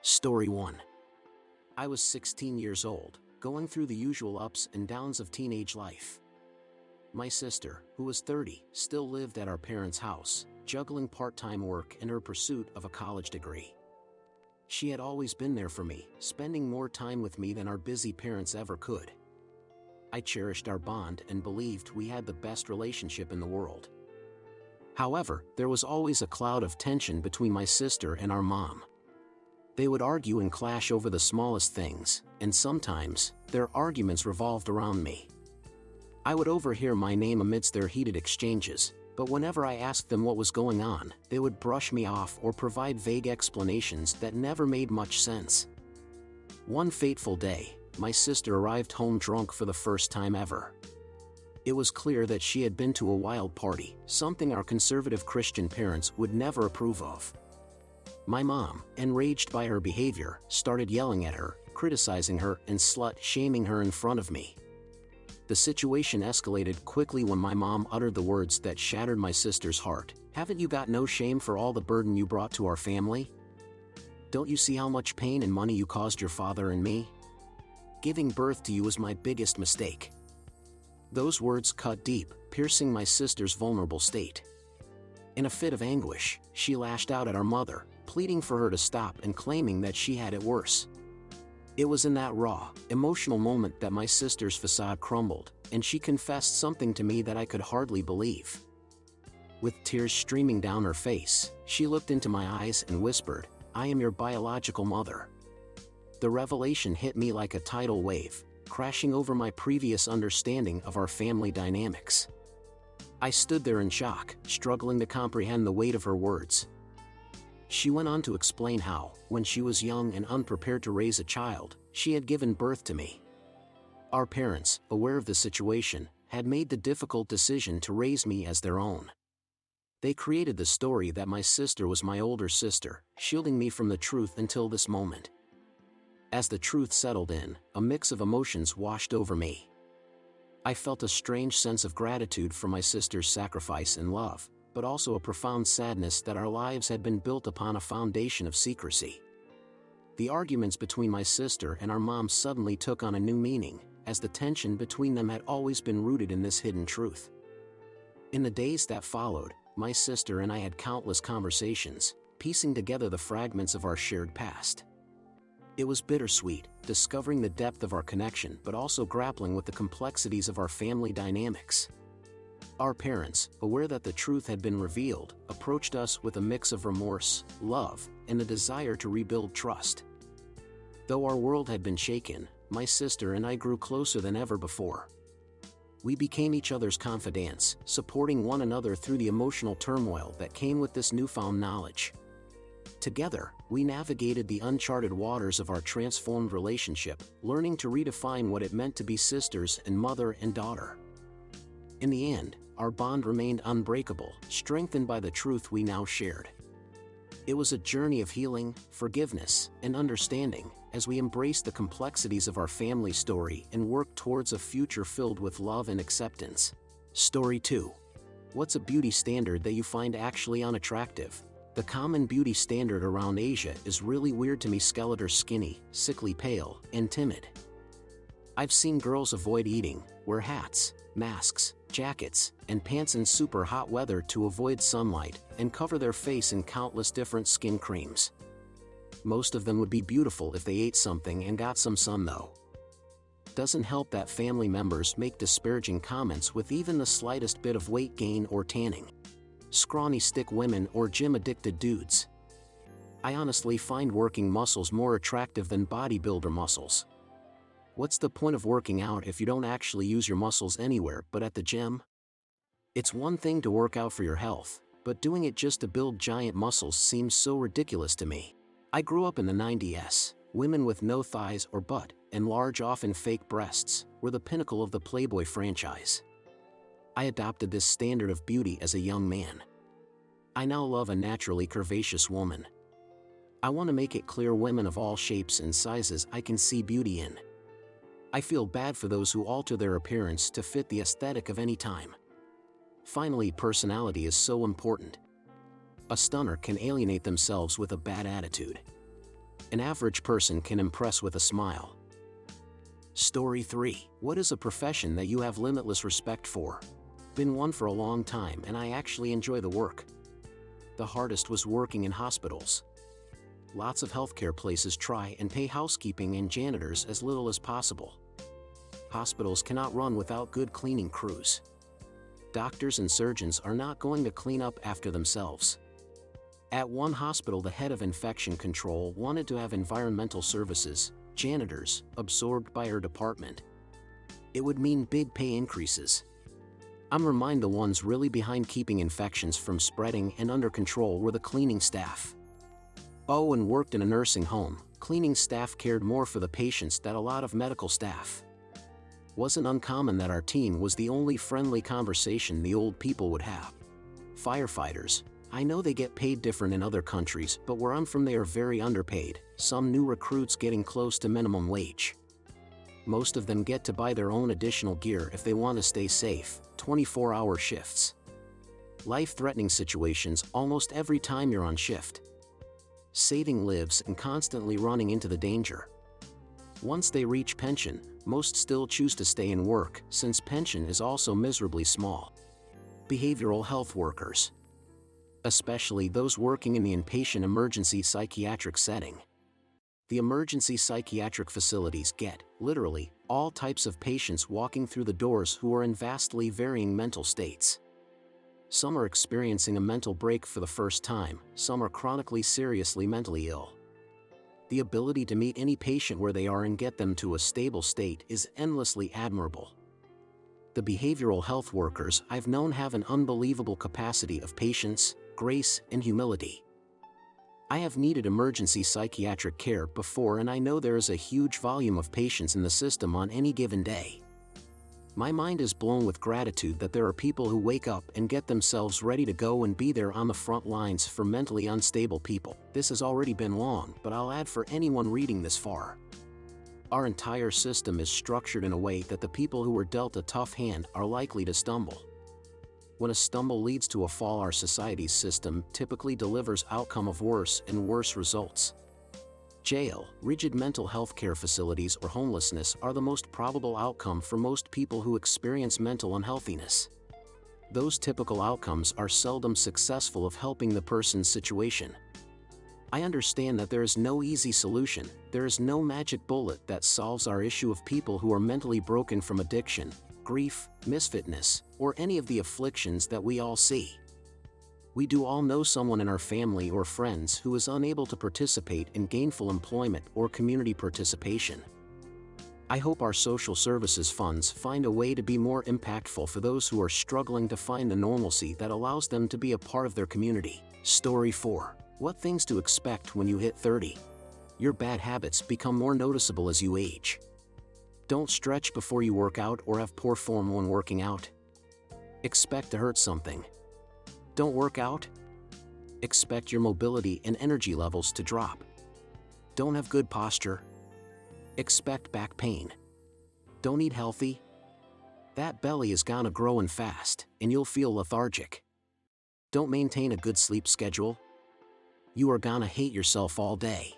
Story 1. I was 16 years old, going through the usual ups and downs of teenage life. My sister, who was 30, still lived at our parents' house, juggling part-time work and her pursuit of a college degree. She had always been there for me, spending more time with me than our busy parents ever could. I cherished our bond and believed we had the best relationship in the world. However, there was always a cloud of tension between my sister and our mom. They would argue and clash over the smallest things, and sometimes, their arguments revolved around me. I would overhear my name amidst their heated exchanges, but whenever I asked them what was going on, they would brush me off or provide vague explanations that never made much sense. One fateful day, my sister arrived home drunk for the first time ever. It was clear that she had been to a wild party, something our conservative Christian parents would never approve of. My mom, enraged by her behavior, started yelling at her, criticizing her, and slut-shaming her in front of me. The situation escalated quickly when my mom uttered the words that shattered my sister's heart. "Haven't you got no shame for all the burden you brought to our family? Don't you see how much pain and money you caused your father and me? Giving birth to you was my biggest mistake." Those words cut deep, piercing my sister's vulnerable state. In a fit of anguish, she lashed out at our mother, pleading for her to stop and claiming that she had it worse. It was in that raw, emotional moment that my sister's facade crumbled, and she confessed something to me that I could hardly believe. With tears streaming down her face, she looked into my eyes and whispered, "I am your biological mother." The revelation hit me like a tidal wave, crashing over my previous understanding of our family dynamics. I stood there in shock, struggling to comprehend the weight of her words. She went on to explain how, when she was young and unprepared to raise a child, she had given birth to me. Our parents, aware of the situation, had made the difficult decision to raise me as their own. They created the story that my sister was my older sister, shielding me from the truth until this moment. As the truth settled in, a mix of emotions washed over me. I felt a strange sense of gratitude for my sister's sacrifice and love, but also a profound sadness that our lives had been built upon a foundation of secrecy. The arguments between my sister and our mom suddenly took on a new meaning, as the tension between them had always been rooted in this hidden truth. In the days that followed, my sister and I had countless conversations, piecing together the fragments of our shared past. It was bittersweet, discovering the depth of our connection but also grappling with the complexities of our family dynamics. Our parents, aware that the truth had been revealed, approached us with a mix of remorse, love, and the desire to rebuild trust. Though our world had been shaken, my sister and I grew closer than ever before. We became each other's confidants, supporting one another through the emotional turmoil that came with this newfound knowledge. Together, we navigated the uncharted waters of our transformed relationship, learning to redefine what it meant to be sisters and mother and daughter. In the end, our bond remained unbreakable, strengthened by the truth we now shared. It was a journey of healing, forgiveness, and understanding, as we embraced the complexities of our family story and worked towards a future filled with love and acceptance. Story 2. What's a beauty standard that you find actually unattractive? The common beauty standard around Asia is really weird to me. Skeletal, skinny, sickly pale, and timid. I've seen girls avoid eating, wear hats, masks, jackets, and pants in super hot weather to avoid sunlight, and cover their face in countless different skin creams. Most of them would be beautiful if they ate something and got some sun though. Doesn't help that family members make disparaging comments with even the slightest bit of weight gain or tanning. Scrawny stick women or gym-addicted dudes. I honestly find working muscles more attractive than bodybuilder muscles. What's the point of working out if you don't actually use your muscles anywhere but at the gym? It's one thing to work out for your health, but doing it just to build giant muscles seems so ridiculous to me. I grew up in the 90s. Women with no thighs or butt, and large, often fake breasts, were the pinnacle of the Playboy franchise. I adopted this standard of beauty as a young man. I now love a naturally curvaceous woman. I want to make it clear women of all shapes and sizes I can see beauty in. I feel bad for those who alter their appearance to fit the aesthetic of any time. Finally, personality is so important. A stunner can alienate themselves with a bad attitude. An average person can impress with a smile. Story 3. What is a profession that you have limitless respect for? Been one for a long time and I actually enjoy the work. The hardest was working in hospitals. Lots of healthcare places try and pay housekeeping and janitors as little as possible. Hospitals cannot run without good cleaning crews. Doctors and surgeons are not going to clean up after themselves. At one hospital, the head of infection control wanted to have environmental services, janitors, absorbed by her department. It would mean big pay increases. I'm reminded the ones really behind keeping infections from spreading and under control were the cleaning staff. Oh, and worked in a nursing home, cleaning staff cared more for the patients than a lot of medical staff. Wasn't uncommon that our team was the only friendly conversation the old people would have. Firefighters. I know they get paid different in other countries, but where I'm from they are very underpaid, some new recruits getting close to minimum wage. Most of them get to buy their own additional gear if they want to stay safe, 24-hour shifts. Life-threatening situations almost every time you're on shift. Saving lives and constantly running into the danger. Once they reach pension, most still choose to stay in work, since pension is also miserably small. Behavioral health workers. Especially those working in the inpatient emergency psychiatric setting. The emergency psychiatric facilities get, literally, all types of patients walking through the doors who are in vastly varying mental states. Some are experiencing a mental break for the first time, some are chronically seriously mentally ill. The ability to meet any patient where they are and get them to a stable state is endlessly admirable. The behavioral health workers I've known have an unbelievable capacity of patience, grace, and humility. I have needed emergency psychiatric care before and I know there is a huge volume of patients in the system on any given day. My mind is blown with gratitude that there are people who wake up and get themselves ready to go and be there on the front lines for mentally unstable people. This has already been long, but I'll add for anyone reading this far. Our entire system is structured in a way that the people who were dealt a tough hand are likely to stumble. When a stumble leads to a fall, our society's system typically delivers outcome of worse and worse results. Jail, rigid mental health care facilities, or homelessness are the most probable outcome for most people who experience mental unhealthiness. Those typical outcomes are seldom successful of helping the person's situation. I understand that there is no easy solution, there is no magic bullet that solves our issue of people who are mentally broken from addiction, grief, misfitness, or any of the afflictions that we all see. We do all know someone in our family or friends who is unable to participate in gainful employment or community participation. I hope our social services funds find a way to be more impactful for those who are struggling to find the normalcy that allows them to be a part of their community. Story 4. What things to expect when you hit 30. Your bad habits become more noticeable as you age. Don't stretch before you work out or have poor form when working out. Expect to hurt something. Don't work out. Expect your mobility and energy levels to drop. Don't have good posture. Expect back pain. Don't eat healthy. That belly is gonna grow and fast, and you'll feel lethargic. Don't maintain a good sleep schedule. You are gonna hate yourself all day.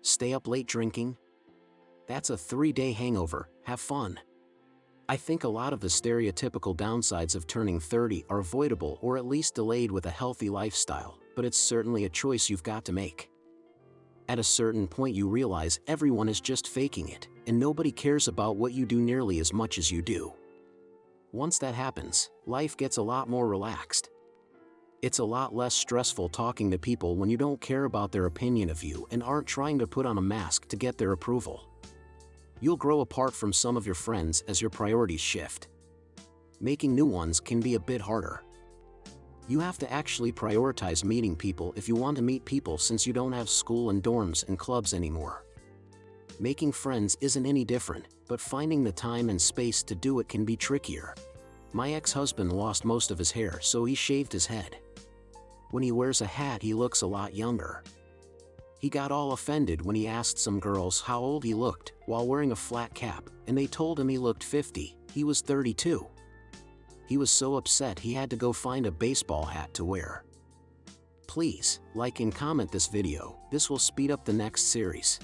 Stay up late drinking. That's a 3-day hangover, have fun. I think a lot of the stereotypical downsides of turning 30 are avoidable or at least delayed with a healthy lifestyle, but it's certainly a choice you've got to make. At a certain point you realize everyone is just faking it, and nobody cares about what you do nearly as much as you do. Once that happens, life gets a lot more relaxed. It's a lot less stressful talking to people when you don't care about their opinion of you and aren't trying to put on a mask to get their approval. You'll grow apart from some of your friends as your priorities shift. Making new ones can be a bit harder. You have to actually prioritize meeting people if you want to meet people, since you don't have school and dorms and clubs anymore. Making friends isn't any different, but finding the time and space to do it can be trickier. My ex-husband lost most of his hair, so he shaved his head. When he wears a hat he looks a lot younger. He got all offended when he asked some girls how old he looked while wearing a flat cap, and they told him he looked 50, he was 32. He was so upset he had to go find a baseball hat to wear. Please, like and comment this video, this will speed up the next series.